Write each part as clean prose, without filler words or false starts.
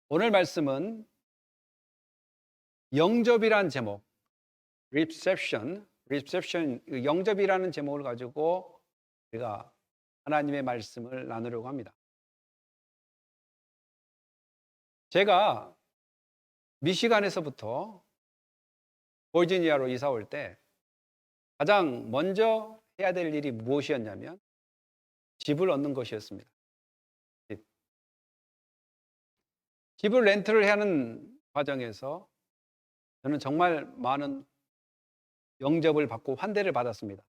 오늘 말씀은 영접이란 제목, reception, 영접이라는 제목을 가지고 우리가 하나님의 말씀을 나누려고 합니다. 제가 미시간에서부터 버지니아로 이사 올 때 가장 먼저 해야 될 일이 무엇이었냐면 집을 얻는 것이었습니다. 집을 렌트를 하는 과정에서 저는 정말 많은 영접을 받고 환대를 받았습니다.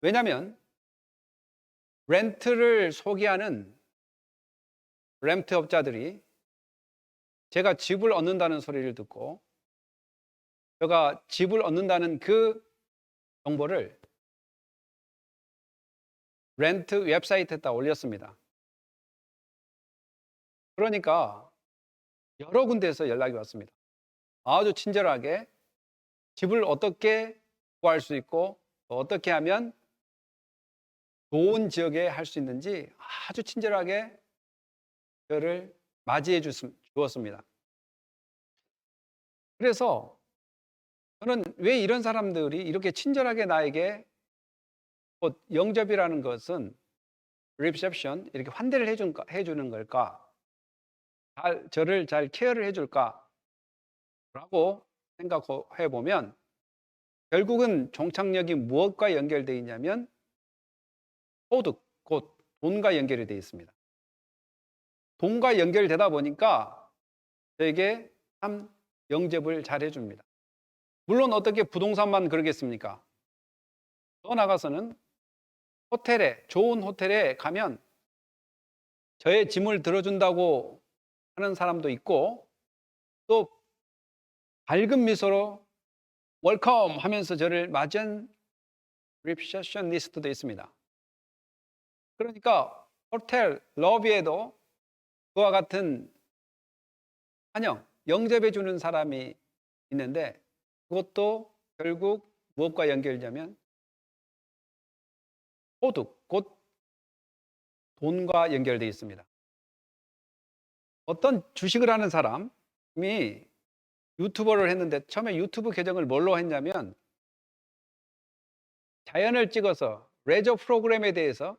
왜냐하면 렌트를 소개하는 렌트업자들이 제가 집을 얻는다는 소리를 듣고 제가 집을 얻는다는 그 정보를 렌트 웹사이트에다 올렸습니다. 그러니까 여러 군데에서 연락이 왔습니다. 아주 친절하게 집을 어떻게 구할 수 있고 어떻게 하면 좋은 지역에 할 수 있는지 아주 친절하게 저를 맞이해 주었습니다. 그래서 저는 왜 이런 사람들이 이렇게 친절하게 나에게 영접이라는 것은 reception, 이렇게 환대를 해주는 걸까? 저를 잘 케어를 해줄까? 라고 생각해 보면 결국은 종착역이 무엇과 연결되어 있냐면 소득, 곧 돈과 연결이 되어 있습니다. 돈과 연결되다 보니까 저에게 참 영접을 잘 해줍니다. 물론 어떻게 부동산만 그러겠습니까? 더 나가서는 좋은 호텔에 가면 저의 짐을 들어준다고 하는 사람도 있고 또 밝은 미소로 웰컴 하면서 저를 맞이한 리셉셔니스트도 있습니다. 그러니까 호텔 러비에도 그와 같은 영접해 주는 사람이 있는데 그것도 결국 무엇과 연결되냐면 소득, 곧 돈과 연결되어 있습니다. 어떤 주식을 하는 사람이 유튜버를 했는데 처음에 유튜브 계정을 뭘로 했냐면 자연을 찍어서 레저 프로그램에 대해서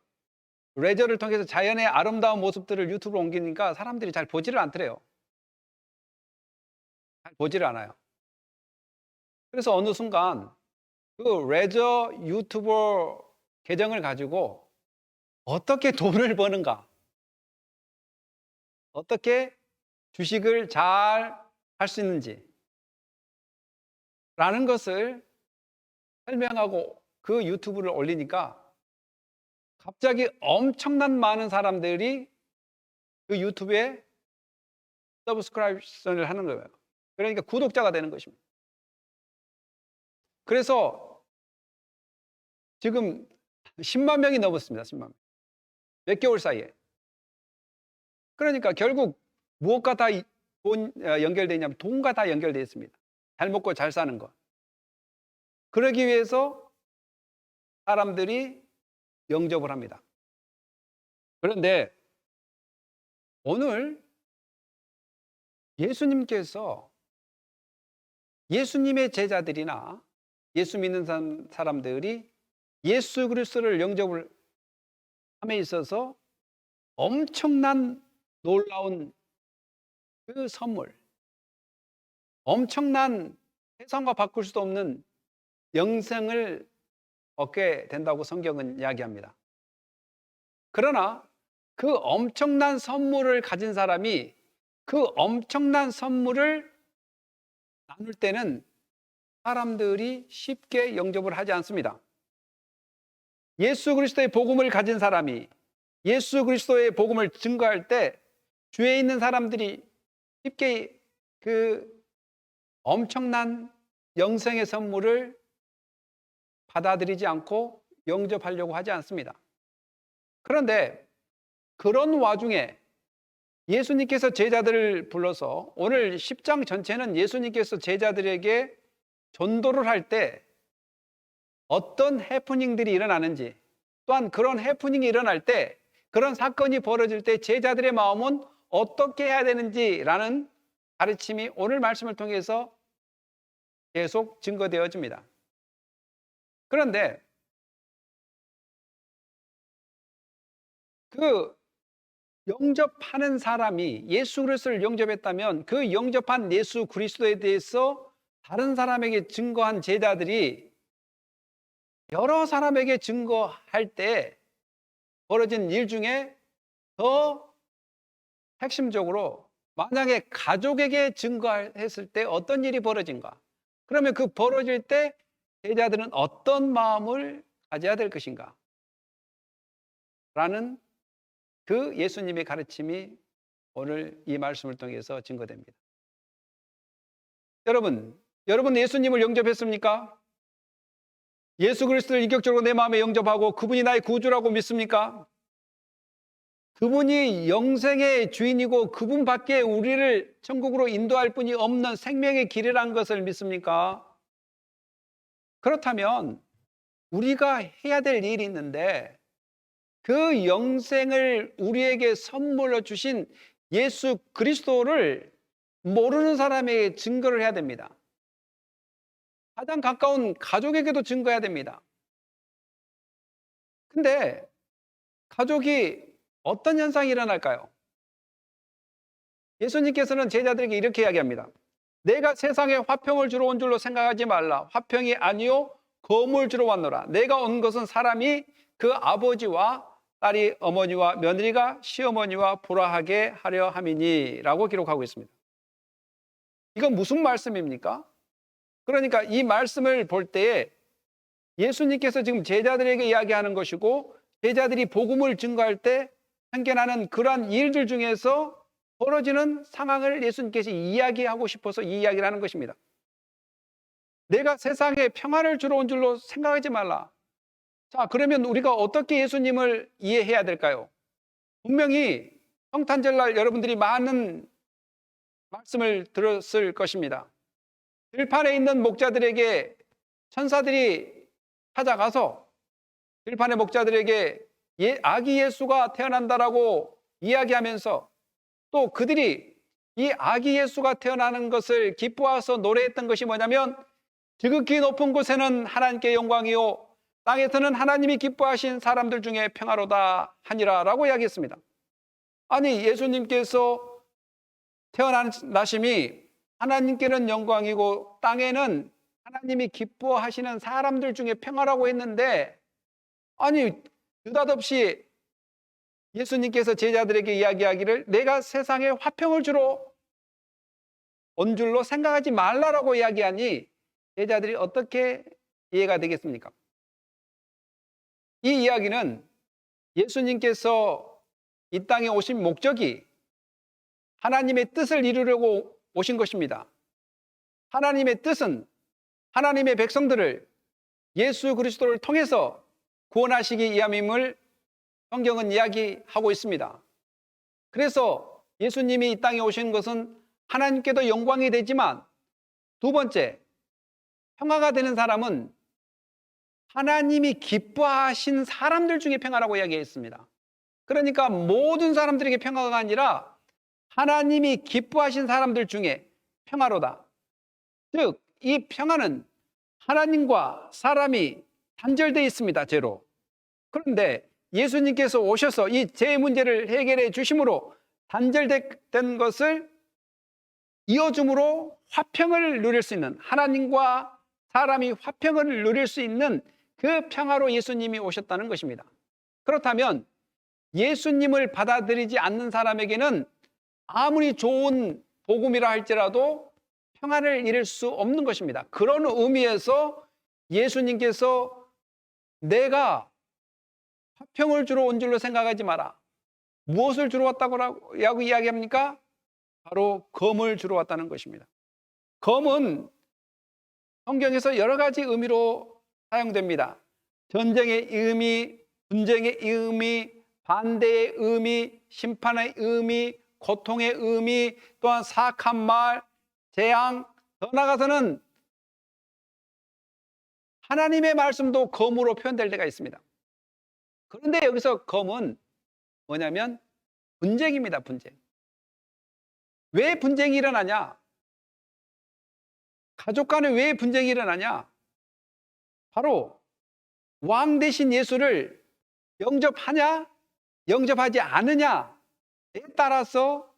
레저를 통해서 자연의 아름다운 모습들을 유튜브로 옮기니까 사람들이 잘 보지를 않더래요. 잘 보지를 않아요. 그래서 어느 순간 그 레저 유튜버 계정을 가지고 어떻게 돈을 버는가, 어떻게 주식을 잘 할 수 있는지 라는 것을 설명하고 그 유튜브를 올리니까 갑자기 엄청난 많은 사람들이 그 유튜브에 서브스크립션을 하는 거예요. 그러니까 구독자가 되는 것입니다. 그래서 지금 10만 명이 넘었습니다. 10만 명. 몇 개월 사이에. 그러니까 결국 무엇과 다 연결되어 있냐면 돈과 다 연결되어 있습니다. 잘 먹고 잘 사는 것. 그러기 위해서 사람들이 영접을 합니다. 그런데 오늘 예수님께서 예수님의 제자들이나 예수 믿는 사람들이 예수 그리스도를 영접을 함에 있어서 엄청난 놀라운 그 선물, 엄청난 세상과 바꿀 수도 없는 영생을 얻게 된다고 성경은 이야기합니다. 그러나 그 엄청난 선물을 가진 사람이 그 엄청난 선물을 나눌 때는 사람들이 쉽게 영접을 하지 않습니다. 예수 그리스도의 복음을 가진 사람이 예수 그리스도의 복음을 증거할 때 주위에 있는 사람들이 쉽게 그 엄청난 영생의 선물을 받아들이지 않고 영접하려고 하지 않습니다. 그런데 그런 와중에 예수님께서 제자들을 불러서 오늘 10장 전체는 예수님께서 제자들에게 전도를 할 때 어떤 해프닝들이 일어나는지, 또한 그런 해프닝이 일어날 때, 그런 사건이 벌어질 때 제자들의 마음은 어떻게 해야 되는지라는 가르침이 오늘 말씀을 통해서 계속 증거되어집니다. 그런데 그 영접하는 사람이 예수 그리스도를 영접했다면 그 영접한 예수 그리스도에 대해서 다른 사람에게 증거한 제자들이 여러 사람에게 증거할 때 벌어진 일 중에 더 핵심적으로 만약에 가족에게 증거했을 때 어떤 일이 벌어진가? 그러면 그 벌어질 때 제자들은 어떤 마음을 가져야 될 것인가? 라는 그 예수님의 가르침이 오늘 이 말씀을 통해서 증거됩니다. 여러분 예수님을 영접했습니까? 예수 그리스도를 인격적으로 내 마음에 영접하고 그분이 나의 구주라고 믿습니까? 그분이 영생의 주인이고 그분밖에 우리를 천국으로 인도할 분이 없는 생명의 길이라는 것을 믿습니까? 그렇다면 우리가 해야 될 일이 있는데 그 영생을 우리에게 선물로 주신 예수 그리스도를 모르는 사람에게 증거를 해야 됩니다. 가장 가까운 가족에게도 증거해야 됩니다. 근데 가족이 어떤 현상이 일어날까요? 예수님께서는 제자들에게 이렇게 이야기합니다. 내가 세상에 화평을 주러 온 줄로 생각하지 말라. 화평이 아니요 검을 주러 왔노라. 내가 온 것은 사람이 그 아버지와 딸이 어머니와 며느리가 시어머니와 보라하게 하려 함이니 라고 기록하고 있습니다. 이건 무슨 말씀입니까? 그러니까 이 말씀을 볼 때에 예수님께서 지금 제자들에게 이야기하는 것이고 제자들이 복음을 증거할 때 생겨나는 그러한 일들 중에서 벌어지는 상황을 예수님께서 이야기하고 싶어서 이 이야기를 하는 것입니다. 내가 세상에 평안을 주러 온 줄로 생각하지 말라. 자, 그러면 우리가 어떻게 예수님을 이해해야 될까요? 분명히 성탄절날 여러분들이 많은 말씀을 들었을 것입니다. 들판에 있는 목자들에게 천사들이 찾아가서 들판의 목자들에게 아기 예수가 태어난다라고 이야기하면서 또 그들이 이 아기 예수가 태어나는 것을 기뻐해서 노래했던 것이 뭐냐면 지극히 높은 곳에는 하나님께 영광이요 땅에서는 하나님이 기뻐하신 사람들 중에 평화로다 하니라 라고 이야기했습니다. 아니 예수님께서 태어나심이 하나님께는 영광이고 땅에는 하나님이 기뻐하시는 사람들 중에 평화라고 했는데 아니 느닷없이 예수님께서 제자들에게 이야기하기를 내가 세상에 화평을 주러 온 줄로 생각하지 말라라고 이야기하니 제자들이 어떻게 이해가 되겠습니까? 이 이야기는 예수님께서 이 땅에 오신 목적이 하나님의 뜻을 이루려고 오신 것입니다. 하나님의 뜻은 하나님의 백성들을 예수 그리스도를 통해서 구원하시기 위함임을 성경은 이야기하고 있습니다. 그래서 예수님이 이 땅에 오신 것은 하나님께도 영광이 되지만 두 번째, 평화가 되는 사람은 하나님이 기뻐하신 사람들 중에 평화라고 이야기했습니다. 그러니까 모든 사람들에게 평화가 아니라 하나님이 기뻐하신 사람들 중에 평화로다. 즉, 이 평화는 하나님과 사람이 단절되어 있습니다. 죄로. 그런데 예수님께서 오셔서 이 죄 문제를 해결해 주심으로 단절된 것을 이어줌으로 화평을 누릴 수 있는 하나님과 사람이 화평을 누릴 수 있는 그 평화로 예수님이 오셨다는 것입니다. 그렇다면 예수님을 받아들이지 않는 사람에게는 아무리 좋은 복음이라 할지라도 평안을 이룰 수 없는 것입니다. 그런 의미에서 예수님께서 내가 화평을 주러 온 줄로 생각하지 마라. 무엇을 주러 왔다고 이야기합니까? 바로 검을 주러 왔다는 것입니다. 검은 성경에서 여러 가지 의미로 사용됩니다. 전쟁의 의미, 분쟁의 의미, 반대의 의미, 심판의 의미, 고통의 의미, 또한 사악한 말, 재앙, 더 나아가서는 하나님의 말씀도 검으로 표현될 때가 있습니다. 그런데 여기서 검은 뭐냐면 분쟁입니다. 분쟁. 왜 분쟁이 일어나냐? 가족 간에 왜 분쟁이 일어나냐? 바로 왕 대신 예수를 영접하냐, 영접하지 않느냐에 따라서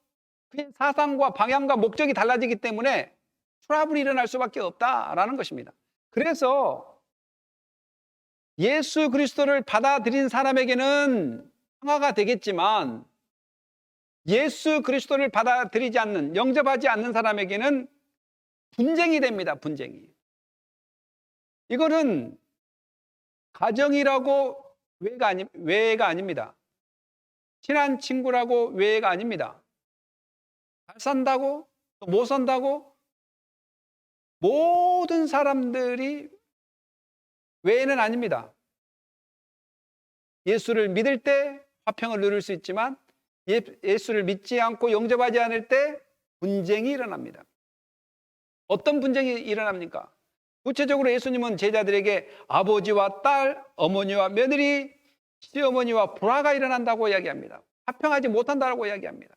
그의 사상과 방향과 목적이 달라지기 때문에 트러블이 일어날 수밖에 없다라는 것입니다. 그래서 예수 그리스도를 받아들인 사람에게는 평화가 되겠지만 예수 그리스도를 받아들이지 않는, 영접하지 않는 사람에게는 분쟁이 됩니다. 분쟁이. 이거는 가정이라고 외가 아닙니다. 친한 친구라고 외가 아닙니다. 잘 산다고, 또 못 산다고, 모든 사람들이 외에는 아닙니다. 예수를 믿을 때 화평을 누릴 수 있지만 예수를 믿지 않고 영접하지 않을 때 분쟁이 일어납니다. 어떤 분쟁이 일어납니까? 구체적으로 예수님은 제자들에게 아버지와 딸, 어머니와 며느리, 시어머니와 불화가 일어난다고 이야기합니다. 화평하지 못한다고 이야기합니다.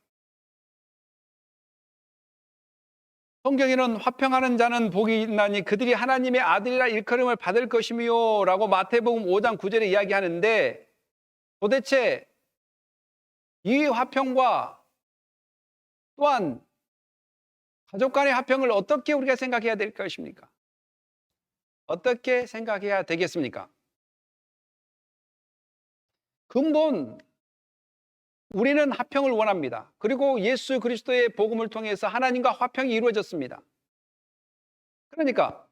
성경에는 화평하는 자는 복이 있나니 그들이 하나님의 아들이라 일컬음을 받을 것이며 라고 마태복음 5장 9절에 이야기하는데, 도대체 이 화평과 또한 가족 간의 화평을 어떻게 우리가 생각해야 될 것입니까? 어떻게 생각해야 되겠습니까? 근본 우리는 화평을 원합니다. 그리고 예수 그리스도의 복음을 통해서 하나님과 화평이 이루어졌습니다. 그러니까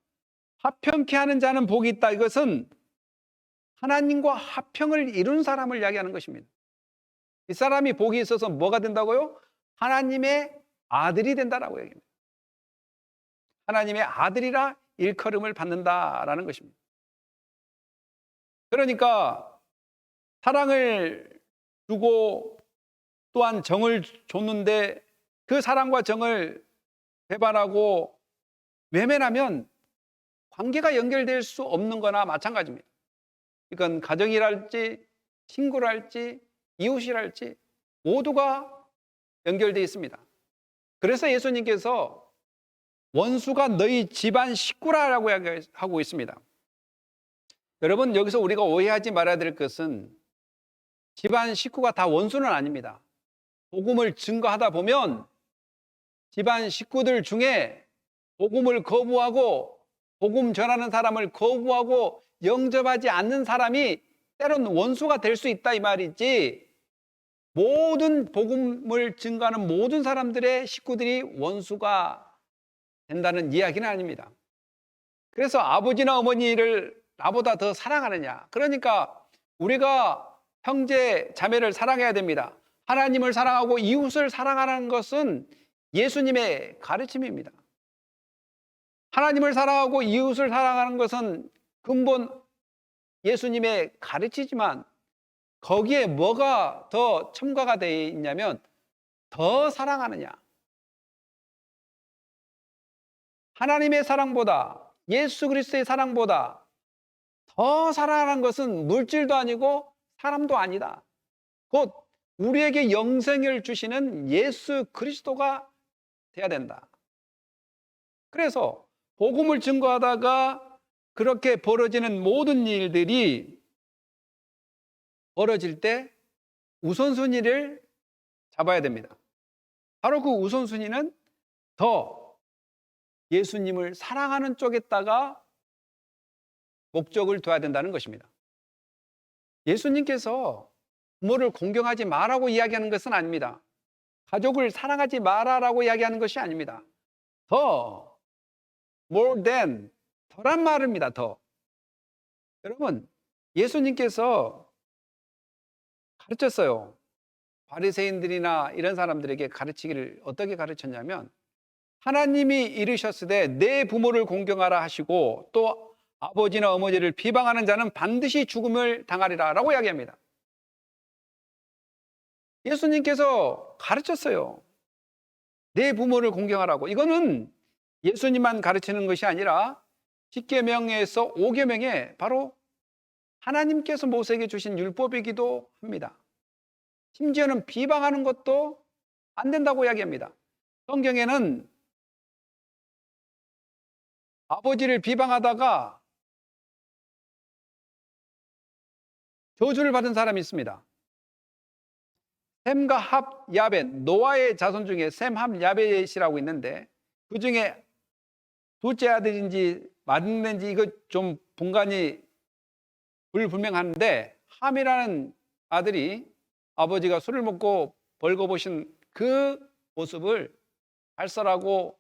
화평케 하는 자는 복이 있다. 이것은 하나님과 화평을 이룬 사람을 이야기하는 것입니다. 이 사람이 복이 있어서 뭐가 된다고요? 하나님의 아들이 된다라고 얘기합니다. 하나님의 아들이라 일컬음을 받는다라는 것입니다. 그러니까 사랑을 주고 또한 정을 줬는데 그 사랑과 정을 배반하고 외면하면 관계가 연결될 수 없는 거나 마찬가지입니다. 이건 가정이랄지 친구랄지 이웃이랄지 모두가 연결되어 있습니다. 그래서 예수님께서 원수가 너희 집안 식구라고 하고 있습니다. 여러분, 여기서 우리가 오해하지 말아야 될 것은 집안 식구가 다 원수는 아닙니다. 복음을 증거하다 보면 집안 식구들 중에 복음을 거부하고 복음 전하는 사람을 거부하고 영접하지 않는 사람이 때론 원수가 될 수 있다 이 말이지, 모든 복음을 증거하는 모든 사람들의 식구들이 원수가 된다는 이야기는 아닙니다. 그래서 아버지나 어머니를 나보다 더 사랑하느냐? 그러니까 우리가 형제 자매를 사랑해야 됩니다. 하나님을 사랑하고 이웃을 사랑하는 것은 예수님의 가르침입니다. 하나님을 사랑하고 이웃을 사랑하는 것은 근본 예수님의 가르치지만 거기에 뭐가 더 첨가가 되어 있냐면 더 사랑하느냐. 하나님의 사랑보다, 예수 그리스도의 사랑보다 더 사랑하는 것은 물질도 아니고 사람도 아니다. 곧 우리에게 영생을 주시는 예수 그리스도가 돼야 된다. 그래서 복음을 증거하다가 그렇게 벌어지는 모든 일들이 벌어질 때 우선순위를 잡아야 됩니다. 바로 그 우선순위는 더 예수님을 사랑하는 쪽에다가 목적을 둬야 된다는 것입니다. 예수님께서 부모를 공경하지 마라고 이야기하는 것은 아닙니다. 가족을 사랑하지 마라라고 이야기하는 것이 아닙니다. 더, more than, 더란 말입니다. 더. 여러분, 예수님께서 가르쳤어요. 바리새인들이나 이런 사람들에게 가르치기를 어떻게 가르쳤냐면, 하나님이 이르셨으되 내 부모를 공경하라 하시고 또 아버지나 어머니를 비방하는 자는 반드시 죽음을 당하리라 라고 이야기합니다. 예수님께서 가르쳤어요. 내 부모를 공경하라고. 이거는 예수님만 가르치는 것이 아니라 10계명에서 5계명에 바로 하나님께서 모세에게 주신 율법이기도 합니다. 심지어는 비방하는 것도 안 된다고 이야기합니다. 성경에는 아버지를 비방하다가 저주를 받은 사람이 있습니다. 셈과 합, 야벳, 노아의 자손 중에 셈, 합, 야벳이라고 있는데 그 중에 둘째 아들인지 맞는지 이거 좀 분간이 불분명한데, 함이라는 아들이 아버지가 술을 먹고 벌거보신 그 모습을 발설하고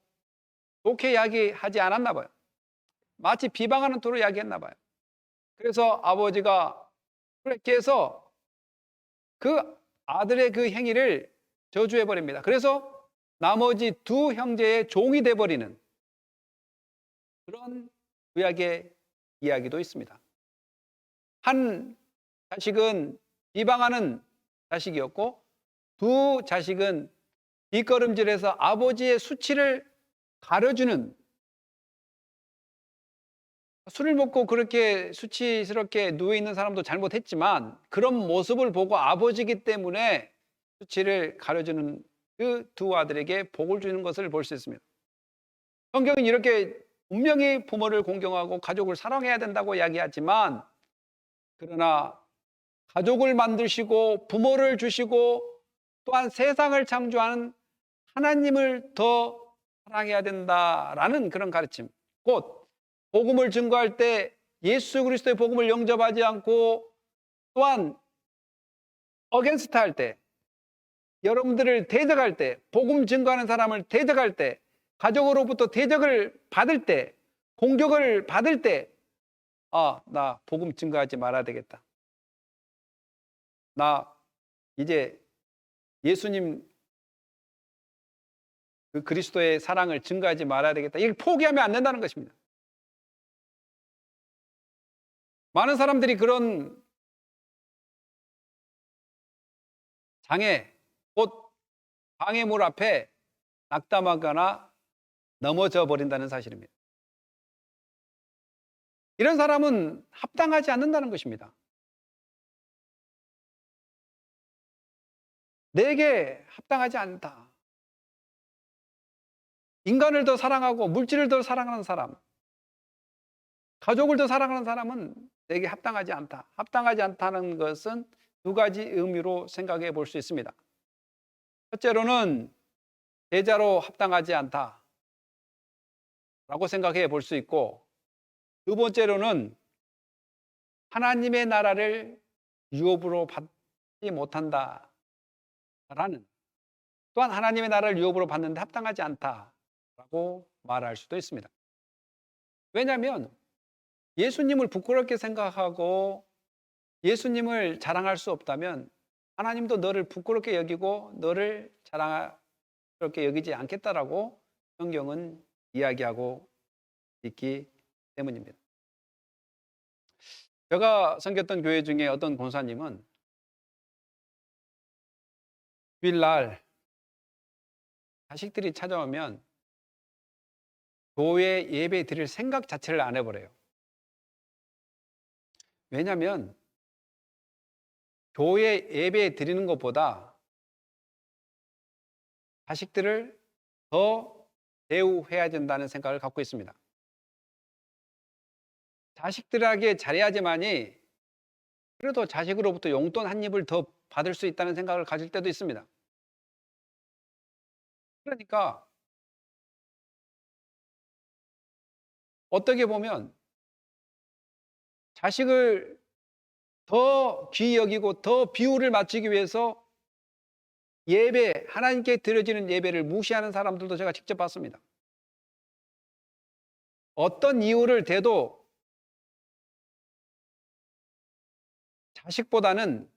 좋게 이야기하지 않았나 봐요. 마치 비방하는 토로 이야기했나 봐요. 그래서 아버지가 깨서 그 아들의 그 행위를 저주해 버립니다. 그래서 나머지 두 형제의 종이 돼 버리는 그런 구약의 이야기도 있습니다. 한 자식은 비방하는 자식이었고 두 자식은 뒷걸음질해서 아버지의 수치를 가려주는, 술을 먹고 그렇게 수치스럽게 누워있는 사람도 잘못했지만 그런 모습을 보고 아버지이기 때문에 수치를 가려주는 그 두 아들에게 복을 주는 것을 볼 수 있습니다. 성경은 이렇게 분명히 부모를 공경하고 가족을 사랑해야 된다고 이야기하지만, 그러나 가족을 만드시고 부모를 주시고 또한 세상을 창조하는 하나님을 더 사랑해야 된다라는 그런 가르침, 곧 복음을 증거할 때 예수 그리스도의 복음을 영접하지 않고 또한 어게인스트 할 때, 여러분들을 대적할 때, 복음 증거하는 사람을 대적할 때, 가족으로부터 대적을 받을 때, 공격을 받을 때, 나 복음 증거하지 말아야 되겠다. 나 이제 예수님 그 그리스도의 사랑을 증거하지 말아야 되겠다. 이걸 포기하면 안 된다는 것입니다. 많은 사람들이 그런 장애, 곧 방해물 앞에 낙담하거나 넘어져 버린다는 사실입니다. 이런 사람은 합당하지 않는다는 것입니다. 내게 합당하지 않다. 인간을 더 사랑하고 물질을 더 사랑하는 사람, 가족을 더 사랑하는 사람은 내게 합당하지 않다. 합당하지 않다는 것은 두 가지 의미로 생각해 볼 수 있습니다. 첫째로는 제자로 합당하지 않다 라고 생각해 볼 수 있고, 두 번째로는 하나님의 나라를 유업으로 받지 못한다 라는, 또한 하나님의 나라를 유업으로 받는데 합당하지 않다라고 말할 수도 있습니다. 왜냐하면 예수님을 부끄럽게 생각하고 예수님을 자랑할 수 없다면 하나님도 너를 부끄럽게 여기고 너를 자랑스럽게 여기지 않겠다라고 성경은 이야기하고 있기 때문입니다. 제가 섬겼던 교회 중에 어떤 권사님은 주일날 자식들이 찾아오면 교회 예배 드릴 생각 자체를 안 해버려요. 왜냐하면 교회 예배 드리는 것보다 자식들을 더 대우해야 된다는 생각을 갖고 있습니다. 자식들에게 잘해야지만이 그래도 자식으로부터 용돈 한 입을 더 받을 수 있다는 생각을 가질 때도 있습니다. 그러니까 어떻게 보면 자식을 더 귀히 여기고 더 비율을 맞추기 위해서 예배, 하나님께 드려지는 예배를 무시하는 사람들도 제가 직접 봤습니다. 어떤 이유를 대도 자식보다는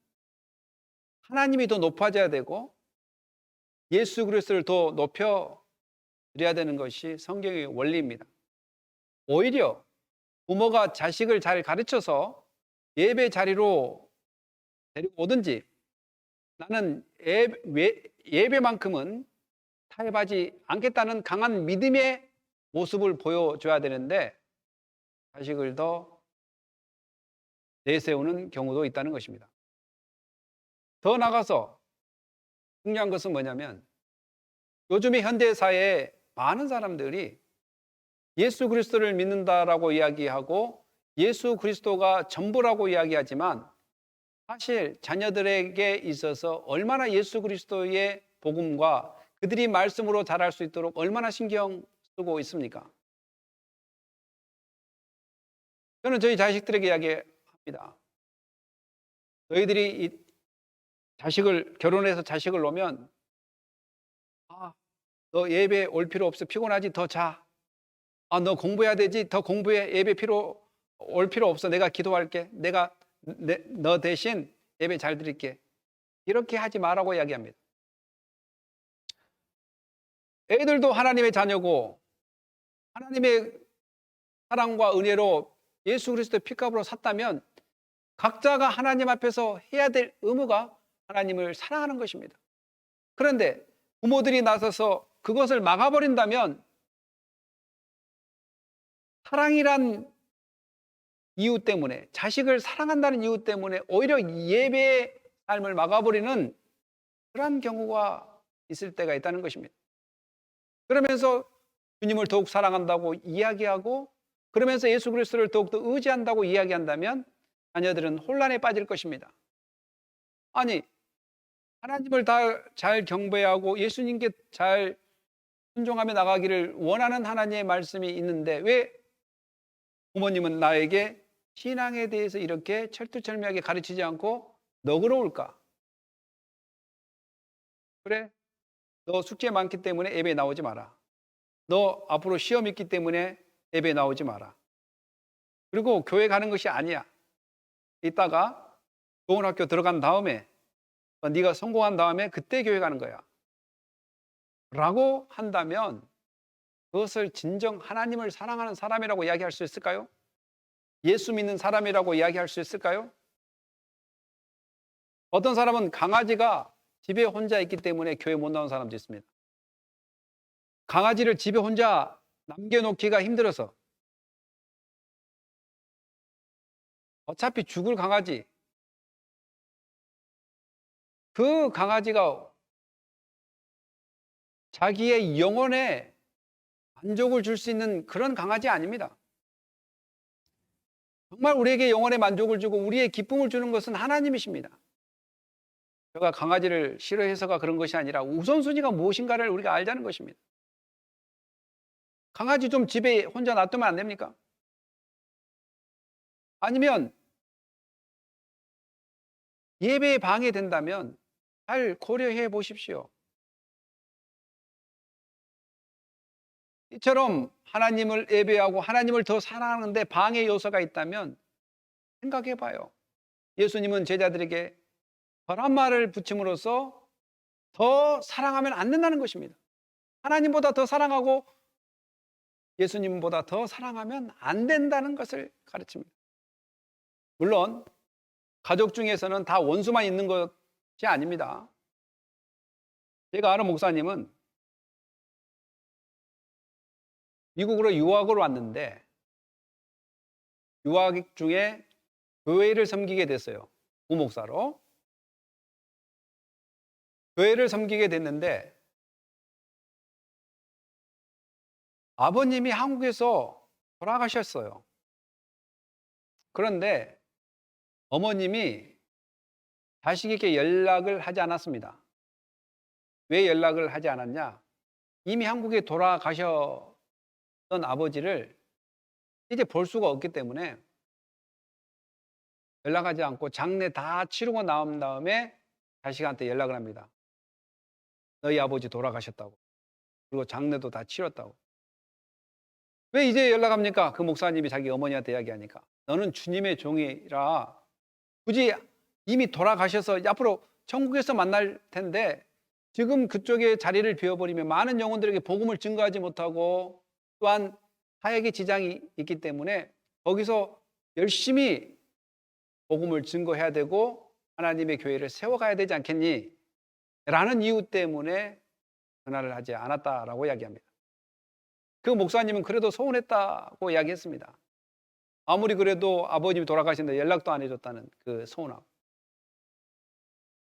하나님이 더 높아져야 되고 예수 그리스도를 더 높여 드려야 되는 것이 성경의 원리입니다. 오히려 부모가 자식을 잘 가르쳐서 예배 자리로 데리고 오든지, 나는 예배만큼은 타협하지 않겠다는 강한 믿음의 모습을 보여줘야 되는데 자식을 더 내세우는 경우도 있다는 것입니다. 더 나아가서 중요한 것은 뭐냐면 요즘의 현대사회에 많은 사람들이 예수 그리스도를 믿는다라고 이야기하고 예수 그리스도가 전부라고 이야기하지만 사실 자녀들에게 있어서 얼마나 예수 그리스도의 복음과 그들이 말씀으로 자랄 수 있도록 얼마나 신경 쓰고 있습니까? 저는 저희 자식들에게 이야기합니다. 너희들이 결혼해서 자식을 놓으면, 너 예배 올 필요 없어. 피곤하지? 더 자. 너 공부해야 되지? 더 공부해. 올 필요 없어. 내가 기도할게. 너 대신 예배 잘 드릴게. 이렇게 하지 말라고 이야기합니다. 애들도 하나님의 자녀고 하나님의 사랑과 은혜로 예수 그리스도의 피값으로 샀다면 각자가 하나님 앞에서 해야 될 의무가 하나님을 사랑하는 것입니다. 그런데 부모들이 나서서 그것을 막아버린다면 사랑이란 이유 때문에, 자식을 사랑한다는 이유 때문에 오히려 예배의 삶을 막아버리는 그런 경우가 있을 때가 있다는 것입니다. 그러면서 주님을 더욱 사랑한다고 이야기하고 그러면서 예수 그리스도를 더욱더 의지한다고 이야기한다면 자녀들은 혼란에 빠질 것입니다. 아니, 하나님을 다 잘 경배하고 예수님께 잘 순종하며 나가기를 원하는 하나님의 말씀이 있는데 왜 부모님은 나에게 신앙에 대해서 이렇게 철두철미하게 가르치지 않고 너그러울까? 그래, 너 숙제 많기 때문에 예배 나오지 마라. 너 앞으로 시험 있기 때문에 예배 나오지 마라. 그리고 교회 가는 것이 아니야. 이따가 좋은 학교 들어간 다음에 네가 성공한 다음에 그때 교회 가는 거야. 라고 한다면 그것을 진정 하나님을 사랑하는 사람이라고 이야기할 수 있을까요? 예수 믿는 사람이라고 이야기할 수 있을까요? 어떤 사람은 강아지가 집에 혼자 있기 때문에 교회 못 나오는 사람도 있습니다. 강아지를 집에 혼자 남겨놓기가 힘들어서 어차피 죽을 강아지, 그 강아지가 자기의 영혼에 만족을 줄 수 있는 그런 강아지 아닙니다. 정말 우리에게 영혼의 만족을 주고 우리의 기쁨을 주는 것은 하나님이십니다. 제가 강아지를 싫어해서가 그런 것이 아니라 우선순위가 무엇인가를 우리가 알자는 것입니다. 강아지 좀 집에 혼자 놔두면 안 됩니까? 아니면 예배에 방해된다면 잘 고려해 보십시오. 이처럼 하나님을 예배하고 하나님을 더 사랑하는데 방해 요소가 있다면 생각해 봐요. 예수님은 제자들에게 한 말을 붙임으로써 더 사랑하면 안 된다는 것입니다. 하나님보다 더 사랑하고 예수님보다 더 사랑하면 안 된다는 것을 가르칩니다. 물론 가족 중에서는 다 원수만 있는 것이 아닙니다. 제가 아는 목사님은 미국으로 유학을 왔는데 유학 중에 교회를 섬기게 됐어요. 부목사로. 교회를 섬기게 됐는데 아버님이 한국에서 돌아가셨어요. 그런데 어머님이 자식에게 연락을 하지 않았습니다. 왜 연락을 하지 않았냐? 이미 한국에 돌아가셨던 아버지를 이제 볼 수가 없기 때문에 연락하지 않고 장례 다 치르고 나온 다음에 자식한테 연락을 합니다. 너희 아버지 돌아가셨다고. 그리고 장례도 다 치렀다고. 왜 이제 연락합니까? 그 목사님이 자기 어머니한테 이야기하니까. 너는 주님의 종이라 굳이 이미 돌아가셔서 앞으로 천국에서 만날 텐데 지금 그쪽에 자리를 비워버리면 많은 영혼들에게 복음을 증거하지 못하고 또한 사역에 지장이 있기 때문에 거기서 열심히 복음을 증거해야 되고 하나님의 교회를 세워가야 되지 않겠니? 라는 이유 때문에 전화를 하지 않았다라고 이야기합니다. 그 목사님은 그래도 서운했다고 이야기했습니다. 아무리 그래도 아버님이 돌아가신데 연락도 안 해줬다는 그 서운함.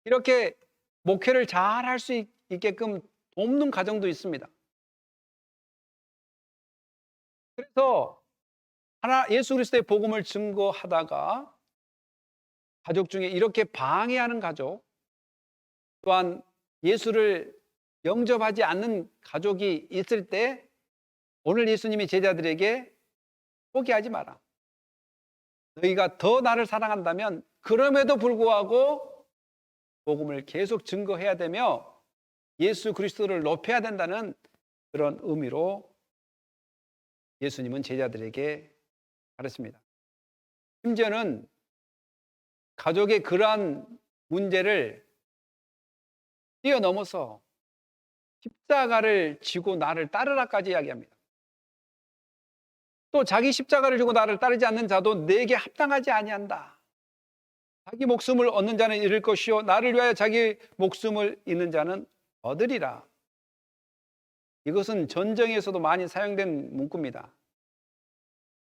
이렇게 목회를 잘 할 수 있게끔 돕는 가정도 있습니다. 그래서 예수 그리스도의 복음을 증거하다가 가족 중에 이렇게 방해하는 가족, 또한 예수를 영접하지 않는 가족이 있을 때 오늘 예수님이 제자들에게 포기하지 마라. 너희가 더 나를 사랑한다면 그럼에도 불구하고 복음을 계속 증거해야 되며 예수 그리스도를 높여야 된다는 그런 의미로 예수님은 제자들에게 가르칩니다. 심지어는 가족의 그러한 문제를 뛰어넘어서 십자가를 지고 나를 따르라까지 이야기합니다. 또 자기 십자가를 지고 나를 따르지 않는 자도 내게 합당하지 아니한다. 자기 목숨을 얻는 자는 잃을 것이요 나를 위하여 자기 목숨을 잃는 자는 얻으리라. 이것은 전쟁에서도 많이 사용된 문구입니다.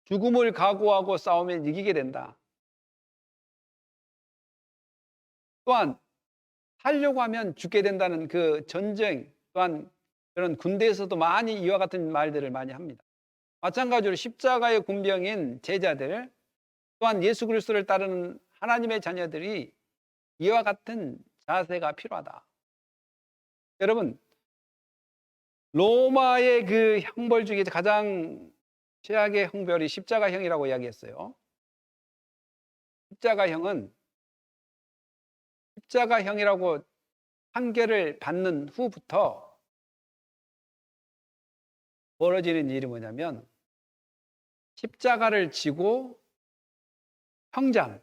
죽음을 각오하고 싸우면 이기게 된다. 또한 살려고 하면 죽게 된다는 그 전쟁, 또한 그런 군대에서도 많이 이와 같은 말들을 많이 합니다. 마찬가지로 십자가의 군병인 제자들, 또한 예수 그리스도를 따르는 하나님의 자녀들이 이와 같은 자세가 필요하다. 여러분, 로마의 그 형벌 중에 가장 최악의 형벌이 십자가형이라고 이야기했어요. 십자가형이라고 판결을 받는 후부터 벌어지는 일이 뭐냐면 십자가를 지고 형장,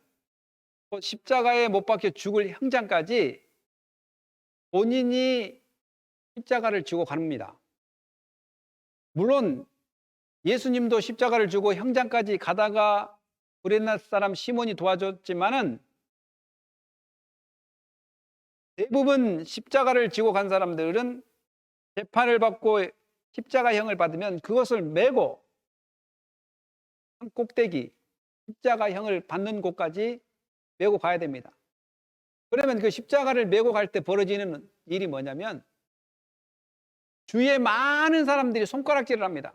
십자가에 못 박혀 죽을 형장까지 본인이 십자가를 지고 갑니다. 물론 예수님도 십자가를 지고 형장까지 가다가 구레네 사람 시몬이 도와줬지만은 대부분 십자가를 지고 간 사람들은 재판을 받고 십자가형을 받으면 그것을 메고 한 꼭대기 십자가형을 받는 곳까지 메고 가야 됩니다. 그러면 그 십자가를 메고 갈 때 벌어지는 일이 뭐냐면 주위에 많은 사람들이 손가락질을 합니다.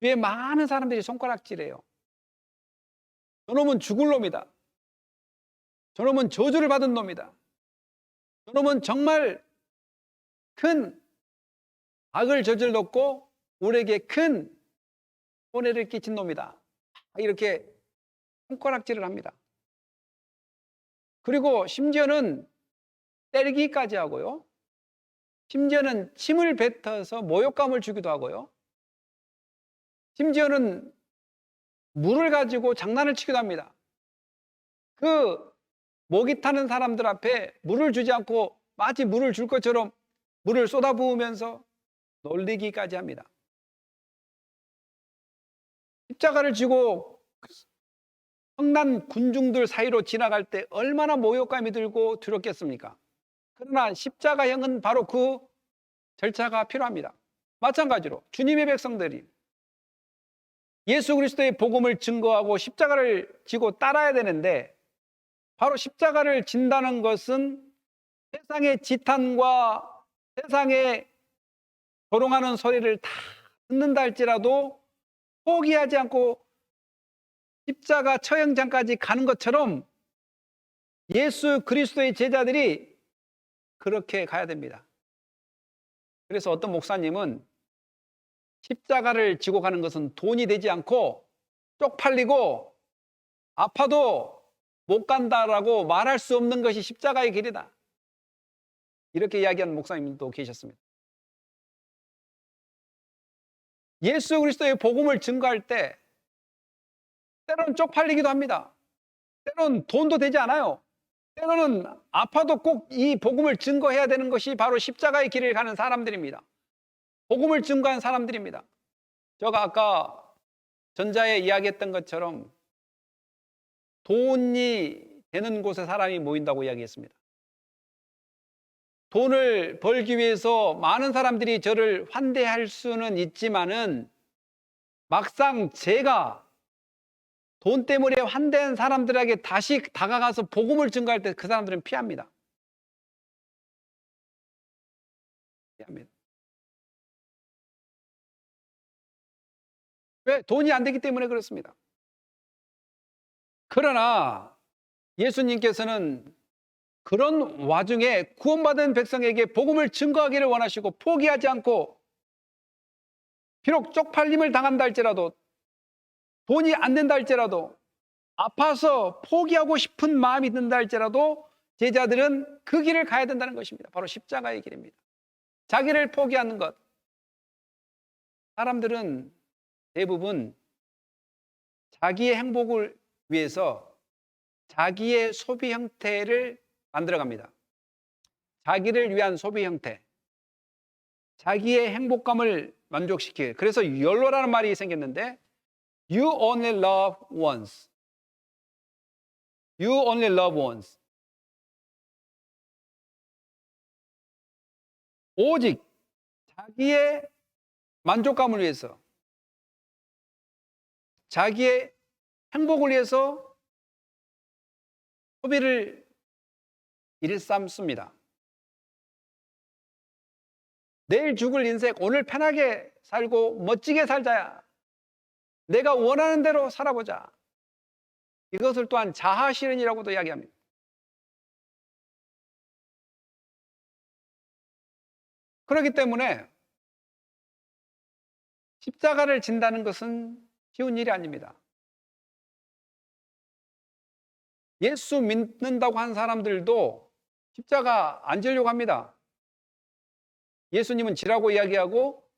주위에 많은 사람들이 손가락질해요. 저놈은 죽을 놈이다. 저놈은 저주를 받은 놈이다. 저놈은 정말 큰 악을 저질렀고 우리에게 큰 손해를 끼친 놈이다. 이렇게 손가락질을 합니다. 그리고 심지어는 때리기까지 하고요. 심지어는 침을 뱉어서 모욕감을 주기도 하고요. 심지어는 물을 가지고 장난을 치기도 합니다. 그 목이 타는 사람들 앞에 물을 주지 않고 마치 물을 줄 것처럼 물을 쏟아부으면서 놀리기까지 합니다. 십자가를 지고 성난 군중들 사이로 지나갈 때 얼마나 모욕감이 들고 두렵겠습니까? 그러나 십자가형은 바로 그 절차가 필요합니다. 마찬가지로 주님의 백성들이 예수 그리스도의 복음을 증거하고 십자가를 지고 따라야 되는데 바로 십자가를 진다는 것은 세상의 지탄과 세상의 조롱하는 소리를 다 듣는다 할지라도 포기하지 않고 십자가 처형장까지 가는 것처럼 예수 그리스도의 제자들이 그렇게 가야 됩니다. 그래서 어떤 목사님은 십자가를 지고 가는 것은 돈이 되지 않고 쪽팔리고 아파도 못 간다라고 말할 수 없는 것이 십자가의 길이다. 이렇게 이야기하는 목사님도 계셨습니다. 예수 그리스도의 복음을 증거할 때 때로는 쪽팔리기도 합니다. 때로는 돈도 되지 않아요. 때로는 아파도 꼭 이 복음을 증거해야 되는 것이 바로 십자가의 길을 가는 사람들입니다. 복음을 증거한 사람들입니다. 제가 아까 전자에 이야기했던 것처럼 돈이 되는 곳에 사람이 모인다고 이야기했습니다. 돈을 벌기 위해서 많은 사람들이 저를 환대할 수는 있지만은 막상 제가 돈 때문에 환대한 사람들에게 다시 다가가서 복음을 증거할 때 그 사람들은 피합니다. 합니다. 왜? 돈이 안 되기 때문에 그렇습니다. 그러나 예수님께서는 그런 와중에 구원받은 백성에게 복음을 증거하기를 원하시고 포기하지 않고 비록 쪽팔림을 당한다 할지라도 돈이 안 된다 할지라도 아파서 포기하고 싶은 마음이 든다 할지라도 제자들은 그 길을 가야 된다는 것입니다. 바로 십자가의 길입니다. 자기를 포기하는 것. 사람들은 대부분 자기의 행복을 위해서 자기의 소비 형태를 만들어갑니다. 자기를 위한 소비 형태. 자기의 행복감을 만족시키기. 그래서 YOLO라는 말이 생겼는데 You only love once. You only love once. 오직 자기의 만족감을 위해서, 자기의 행복을 위해서 소비를 일삼습니다. 내일 죽을 인생, 오늘 편하게 살고 멋지게 살자야. 내가 원하는 대로 살아보자. 이것을 또한 자아실현이라고도 이야기합니다. 그렇기 때문에 십자가를 진다는 것은 쉬운 일이 아닙니다. 예수 믿는다고 한 사람들도 십자가 안 지려고 합니다. 예수님은 지라고 이야기하고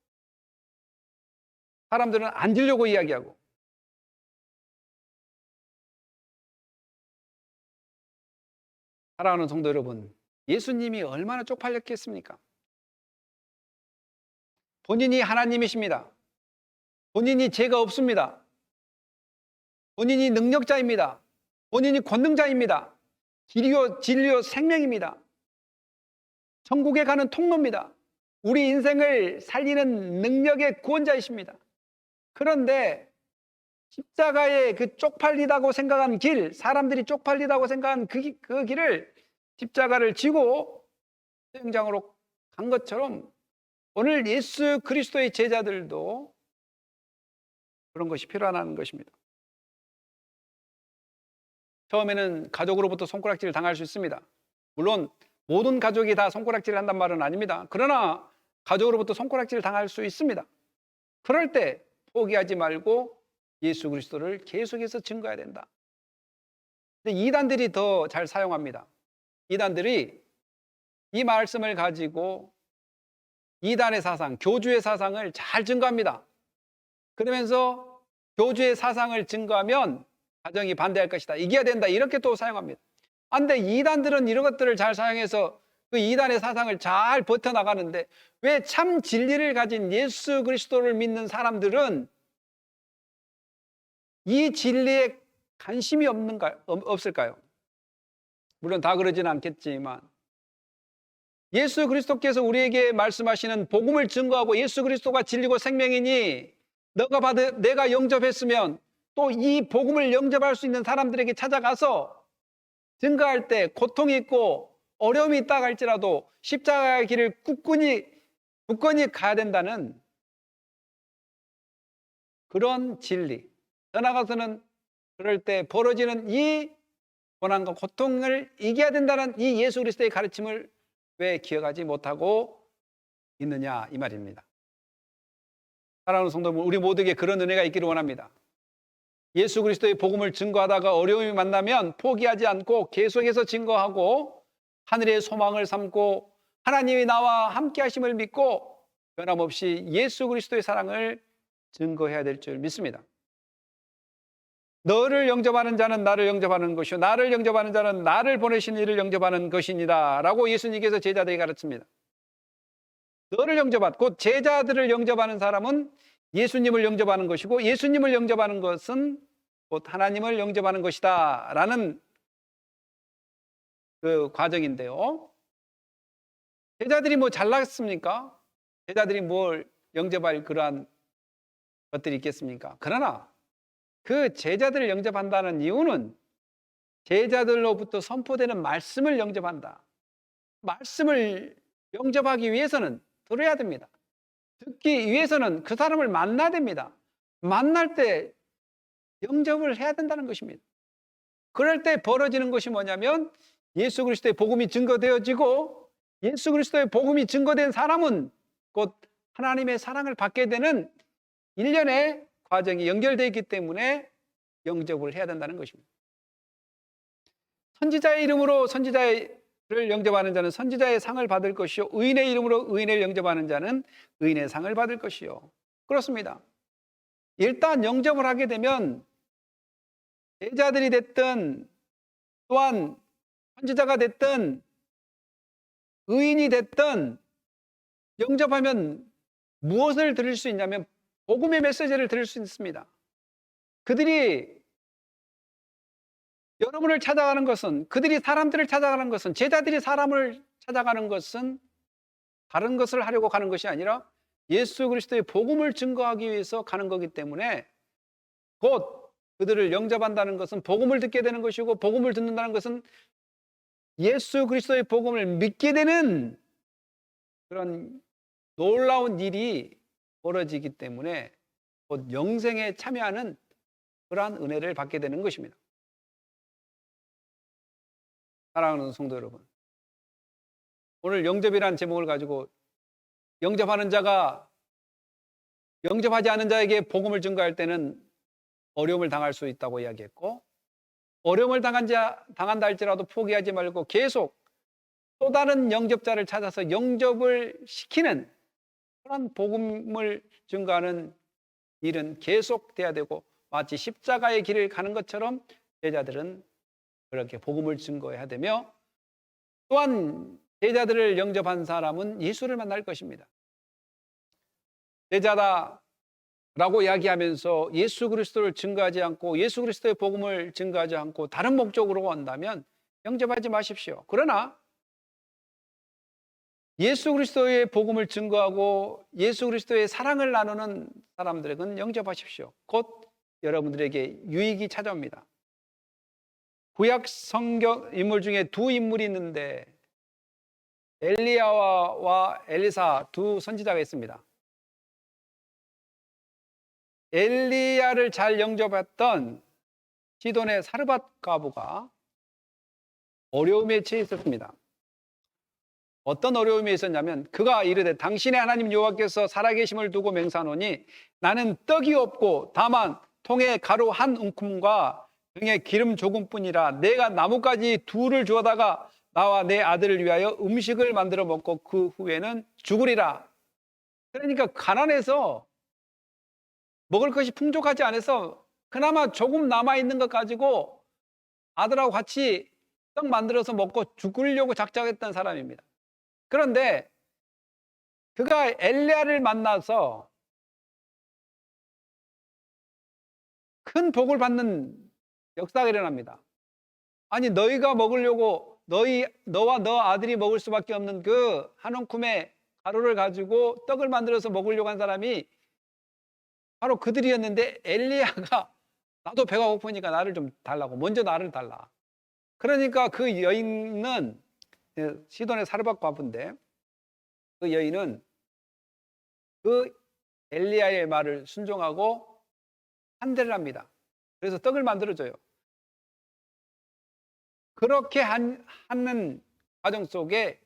사람들은 안 지려고 이야기하고. 사랑하는 성도 여러분, 예수님이 얼마나 쪽팔렸겠습니까? 본인이 하나님이십니다. 본인이 죄가 없습니다. 본인이 능력자입니다. 본인이 권능자입니다. 길이요 진리요 생명입니다. 천국에 가는 통로입니다. 우리 인생을 살리는 능력의 구원자이십니다. 그런데 십자가의 그 쪽팔리다고 생각한 길, 사람들이 쪽팔리다고 생각한 그 길을 십자가를 지고 수영장으로 간 것처럼 오늘 예수 그리스도의 제자들도 그런 것이 필요하다는 것입니다. 처음에는 가족으로부터 손가락질을 당할 수 있습니다. 물론 모든 가족이 다 손가락질을 한단 말은 아닙니다. 그러나 가족으로부터 손가락질을 당할 수 있습니다. 그럴 때 포기하지 말고 예수 그리스도를 계속해서 증거해야 된다. 근데 이단들이 더 잘 사용합니다. 이단들이 이 말씀을 가지고 이단의 사상, 교주의 사상을 잘 증거합니다. 그러면서 교주의 사상을 증거하면 가정이 반대할 것이다. 이겨야 된다. 이렇게 또 사용합니다. 그런데 이단들은 이런 것들을 잘 사용해서 그 이단의 사상을 잘 버텨나가는데 왜 참 진리를 가진 예수 그리스도를 믿는 사람들은 이 진리에 관심이 없을까요? 물론 다 그러지는 않겠지만 예수 그리스도께서 우리에게 말씀하시는 복음을 증거하고 예수 그리스도가 진리고 생명이니 내가 영접했으면 또 이 복음을 영접할 수 있는 사람들에게 찾아가서 증거할 때 고통이 있고 어려움이 있다 할지라도 십자가의 길을 굳건히 가야 된다는 그런 진리. 더 나아가서는 그럴 때 벌어지는 이 고난과 고통을 이겨야 된다는 이 예수 그리스도의 가르침을 왜 기억하지 못하고 있느냐 이 말입니다. 사랑하는 성도분, 우리 모두에게 그런 은혜가 있기를 원합니다. 예수 그리스도의 복음을 증거하다가 어려움이 만나면 포기하지 않고 계속해서 증거하고 하늘의 소망을 삼고 하나님이 나와 함께 하심을 믿고 변함없이 예수 그리스도의 사랑을 증거해야 될 줄 믿습니다. 너를 영접하는 자는 나를 영접하는 것이요 나를 영접하는 자는 나를 보내신 이를 영접하는 것이니라 라고 예수님께서 제자들에게 가르칩니다. 너를 영접한, 곧 제자들을 영접하는 사람은 예수님을 영접하는 것이고 예수님을 영접하는 것은 곧 하나님을 영접하는 것이다 라는 그 과정인데요. 제자들이 뭐 잘났습니까? 제자들이 뭘 영접할 그러한 것들이 있겠습니까? 그러나 그 제자들을 영접한다는 이유는 제자들로부터 선포되는 말씀을 영접한다. 말씀을 영접하기 위해서는 들어야 됩니다. 듣기 위해서는 그 사람을 만나야 됩니다. 만날 때 영접을 해야 된다는 것입니다. 그럴 때 벌어지는 것이 뭐냐면 예수 그리스도의 복음이 증거되어지고 예수 그리스도의 복음이 증거된 사람은 곧 하나님의 사랑을 받게 되는 일련의 과정이 연결되어 있기 때문에 영접을 해야 된다는 것입니다. 선지자의 이름으로 선지자를 영접하는 자는 선지자의 상을 받을 것이요 의인의 이름으로 의인을 영접하는 자는 의인의 상을 받을 것이요. 그렇습니다. 일단 영접을 하게 되면 제자들이 됐든 또한 선지자가 됐든 의인이 됐든 영접하면 무엇을 들을 수 있냐면 복음의 메시지를 들을 수 있습니다. 그들이 여러분을 찾아가는 것은, 그들이 사람들을 찾아가는 것은, 제자들이 사람을 찾아가는 것은 다른 것을 하려고 가는 것이 아니라 예수 그리스도의 복음을 증거하기 위해서 가는 거기 때문에 곧 그들을 영접한다는 것은 복음을 듣게 되는 것이고 복음을 듣는다는 것은 예수 그리스도의 복음을 믿게 되는 그런 놀라운 일이 벌어지기 때문에 곧 영생에 참여하는 그러한 은혜를 받게 되는 것입니다. 사랑하는 성도 여러분, 오늘 영접이라는 제목을 가지고 영접하는 자가 영접하지 않은 자에게 복음을 증거할 때는 어려움을 당할 수 있다고 이야기했고, 어려움을 당한다 할지라도 포기하지 말고 계속 또 다른 영접자를 찾아서 영접을 시키는 그런 복음을 증거하는 일은 계속돼야 되고, 마치 십자가의 길을 가는 것처럼 제자들은 그렇게 복음을 증거해야 되며, 또한 제자들을 영접한 사람은 예수를 만날 것입니다. 제자다라고 이야기하면서 예수 그리스도를 증거하지 않고 예수 그리스도의 복음을 증거하지 않고 다른 목적으로 온다면 영접하지 마십시오. 그러나 예수 그리스도의 복음을 증거하고 예수 그리스도의 사랑을 나누는 사람들에게는 영접하십시오. 곧 여러분들에게 유익이 찾아옵니다. 구약 성경 인물 중에 두 인물이 있는데 엘리야와 엘리사 두 선지자가 있습니다. 엘리야를 잘 영접했던 시돈의 사르밧 과부가 어려움에 처해 있었습니다. 어떤 어려움이 있었냐면 그가 이르되 당신의 하나님 여호와께서 살아계심을 두고 맹세하노니 나는 떡이 없고 다만 통에 가루 한 움큼과 등에 기름 조금뿐이라 내가 나뭇가지 둘을 주어다가 나와 내 아들을 위하여 음식을 만들어 먹고 그 후에는 죽으리라. 그러니까 가난해서 먹을 것이 풍족하지 않아서 그나마 조금 남아있는 것 가지고 아들하고 같이 떡 만들어서 먹고 죽으려고 작정했던 사람입니다. 그런데 그가 엘리야를 만나서 큰 복을 받는 역사가 일어납니다. 아니 너희가 먹으려고 너와 너 아들이 먹을 수밖에 없는 그 한 움큼의 가루를 가지고 떡을 만들어서 먹으려고 한 사람이 바로 그들이었는데 엘리야가 나도 배가 고프니까 나를 좀 달라고 먼저 나를 달라. 그러니까 그 여인은 시돈의 사르밧 과부인데 그 여인은 그 엘리야의 말을 순종하고 환대를 합니다. 그래서 떡을 만들어줘요. 그렇게 하는 과정 속에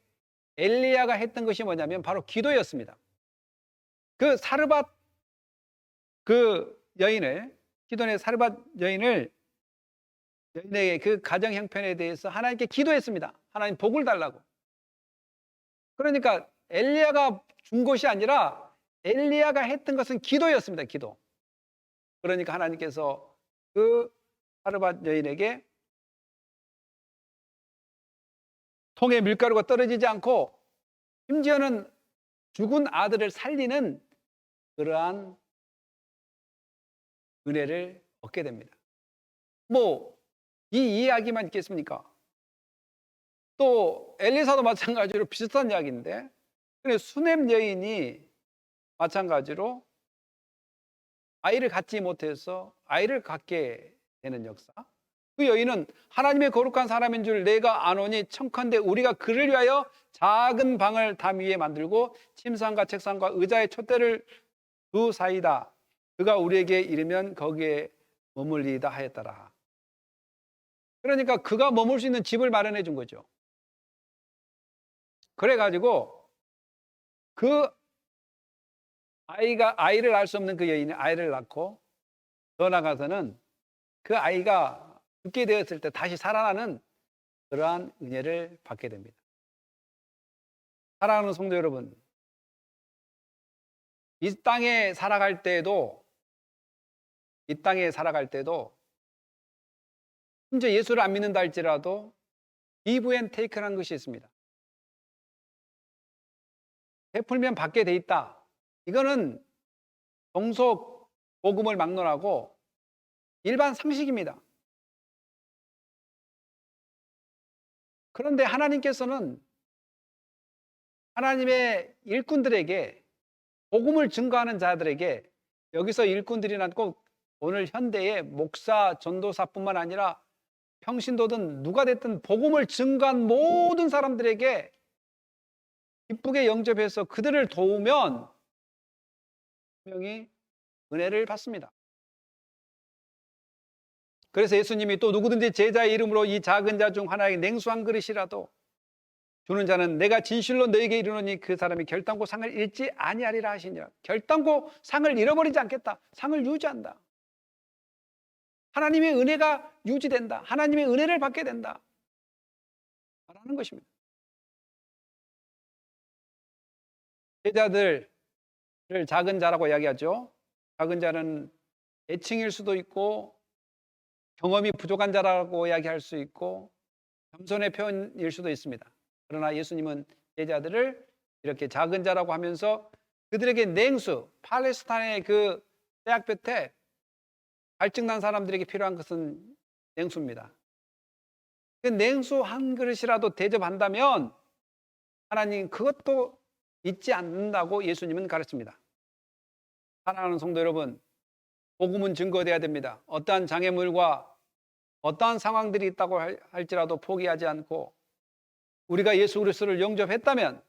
엘리야가 했던 것이 뭐냐면 바로 기도였습니다. 그 사르밧 그 여인을 시돈의 사르밧 여인에게 그 가정 형편에 대해서 하나님께 기도했습니다. 하나님 복을 달라고. 그러니까 엘리야가 준 것이 아니라 엘리야가 했던 것은 기도였습니다. 기도. 그러니까 하나님께서 그 사르밧 여인에게 통에 밀가루가 떨어지지 않고 심지어는 죽은 아들을 살리는 그러한 은혜를 얻게 됩니다. 뭐 이 이야기만 있겠습니까? 또 엘리사도 마찬가지로 비슷한 이야기인데 수넴 여인이 마찬가지로 아이를 갖지 못해서 아이를 갖게 되는 역사. 그 여인은 하나님의 거룩한 사람인 줄 내가 아노니 청컨대 우리가 그를 위하여 작은 방을 담 위에 만들고 침상과 책상과 의자의 촛대를 두사이다. 그가 우리에게 이르면 거기에 머물리다 하였더라. 그러니까 그가 머물 수 있는 집을 마련해 준 거죠. 그래가지고 그 아이를 알 수 없는 그 여인이 아이를 낳고 더 나가서는 그 아이가 죽게 되었을 때 다시 살아나는 그러한 은혜를 받게 됩니다. 사랑하는 성도 여러분, 이 땅에 살아갈 때도 심지어 예수를 안 믿는다 할지라도 give and take라는 것이 있습니다. 베풀면 받게 돼 있다. 이거는 종속 복음을 막론하고 일반 상식입니다. 그런데 하나님께서는 하나님의 일꾼들에게, 복음을 증거하는 자들에게, 여기서 일꾼들이란 꼭 오늘 현대의 목사, 전도사뿐만 아니라 평신도든 누가 됐든 복음을 증거한 모든 사람들에게 기쁘게 영접해서 그들을 도우면 분명히 은혜를 받습니다. 그래서 예수님이 또 누구든지 제자의 이름으로 이 작은 자 중 하나에게 냉수 한 그릇이라도 주는 자는 내가 진실로 너에게 이르노니 그 사람이 결단코 상을 잃지 아니하리라 하시니라. 결단코 상을 잃어버리지 않겠다. 상을 유지한다. 하나님의 은혜가 유지된다. 하나님의 은혜를 받게 된다. 라는 것입니다. 제자들을 작은 자라고 이야기하죠. 작은 자는 애칭일 수도 있고 경험이 부족한 자라고 이야기할 수 있고 겸손의 표현일 수도 있습니다. 그러나 예수님은 제자들을 이렇게 작은 자라고 하면서 그들에게 냉수, 팔레스타인의 그 대학볕에 갈증난 사람들에게 필요한 것은 냉수입니다. 그 냉수 한 그릇이라도 대접한다면 하나님 그것도 잊지 않는다고 예수님은 가르칩니다. 사랑하는 성도 여러분, 복음은 증거돼야 됩니다. 어떠한 장애물과 어떠한 상황들이 있다고 할지라도 포기하지 않고 우리가 예수 그리스도를 영접했다면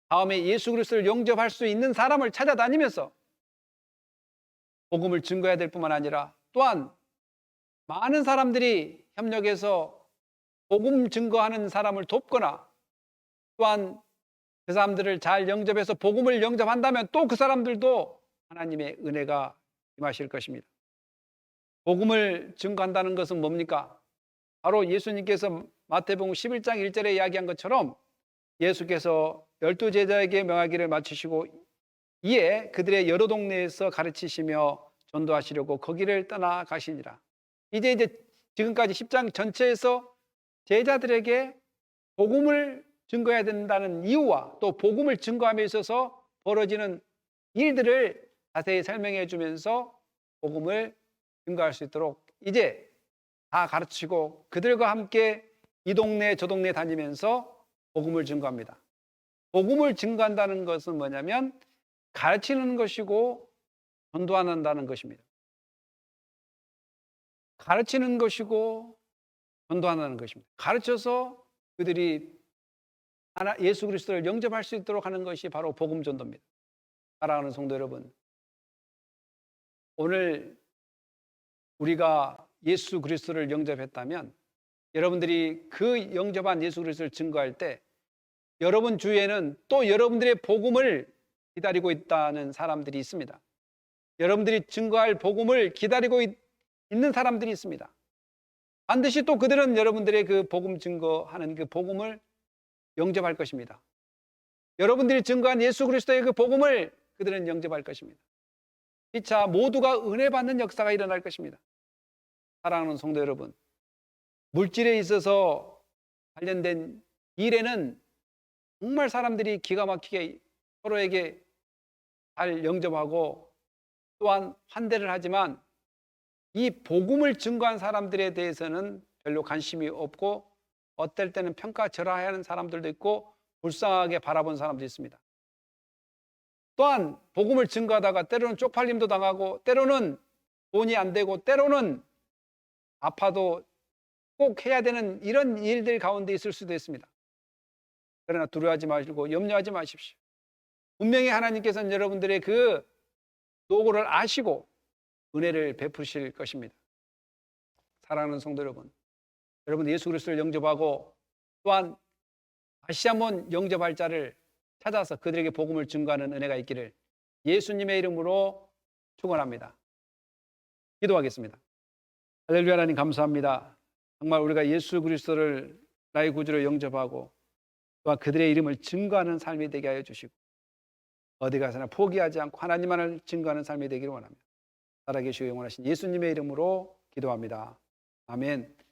다음에 예수 그리스도를 영접할 수 있는 사람을 찾아다니면서 복음을 증거해야 될 뿐만 아니라 또한 많은 사람들이 협력해서 복음 증거하는 사람을 돕거나 또한 그 사람들을 잘 영접해서 복음을 영접한다면 또 그 사람들도 하나님의 은혜가 임하실 것입니다. 복음을 증거한다는 것은 뭡니까? 바로 예수님께서 마태복음 11장 1절에 이야기한 것처럼 예수께서 12제자에게 명하기를 마치시고 이에 그들의 여러 동네에서 가르치시며 전도하시려고 거기를 떠나 가시니라. 이제 지금까지 10장 전체에서 제자들에게 복음을 증거해야 된다는 이유와 또 복음을 증거함에 있어서 벌어지는 일들을 자세히 설명해 주면서 복음을 증거할 수 있도록 이제 다 가르치고 그들과 함께 이 동네 저 동네 다니면서 복음을 증거합니다. 복음을 증거한다는 것은 뭐냐면 가르치는 것이고 전도한다는 것입니다. 가르치는 것이고 전도한다는 것입니다. 가르쳐서 그들이 예수 그리스도를 영접할 수 있도록 하는 것이 바로 복음 전도입니다. 사랑하는 성도 여러분, 오늘 우리가 예수 그리스도를 영접했다면 여러분들이 그 영접한 예수 그리스도를 증거할 때 여러분 주위에는 또 여러분들의 복음을 기다리고 있다는 사람들이 있습니다. 여러분들이 증거할 복음을 기다리고 있는 사람들이 있습니다. 반드시 또 그들은 여러분들의 그 복음 증거하는 그 복음을 영접할 것입니다. 여러분들이 증거한 예수 그리스도의 그 복음을 그들은 영접할 것입니다. 피차 모두가 은혜 받는 역사가 일어날 것입니다. 사랑하는 성도 여러분, 물질에 있어서 관련된 일에는 정말 사람들이 기가 막히게 서로에게 잘 영접하고 또한 환대를 하지만 이 복음을 증거한 사람들에 대해서는 별로 관심이 없고 어떨 때는 평가절하하는 사람들도 있고 불쌍하게 바라본 사람도 있습니다. 또한 복음을 증거하다가 때로는 쪽팔림도 당하고 때로는 돈이 안 되고 때로는 아파도 꼭 해야 되는 이런 일들 가운데 있을 수도 있습니다. 그러나 두려워하지 마시고 염려하지 마십시오. 분명히 하나님께서는 여러분들의 그 노고를 아시고 은혜를 베푸실 것입니다. 사랑하는 성도 여러분, 여러분 예수 그리스도를 영접하고 또한 다시 한번 영접할 자를 찾아서 그들에게 복음을 증거하는 은혜가 있기를 예수님의 이름으로 축원합니다. 기도하겠습니다. 할렐루야. 하나님 감사합니다. 정말 우리가 예수 그리스도를 나의 구주로 영접하고 또한 그들의 이름을 증거하는 삶이 되게 하여 주시고 어디 가서나 포기하지 않고 하나님만을 증거하는 삶이 되기를 원합니다. 살아계시고 영원하신 예수님의 이름으로 기도합니다. 아멘.